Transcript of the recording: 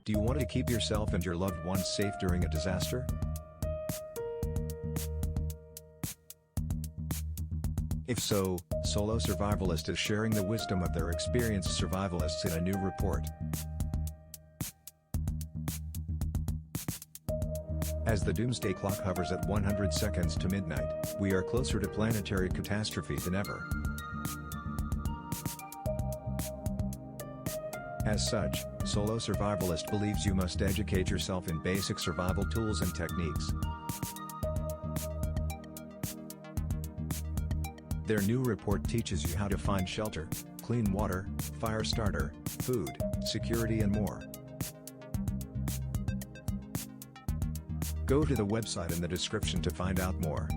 Do you want to keep yourself and your loved ones safe during a disaster? If so, Solo Survivalist is sharing the wisdom of their experienced survivalists in a new report. As the doomsday clock hovers at 100 seconds to midnight, we are closer to planetary catastrophe than ever. As such, Solo Survivalist believes you must educate yourself in basic survival tools and techniques. Their new report teaches you how to find shelter, clean water, fire starter, food, security and more. Go to the website in the description to find out more.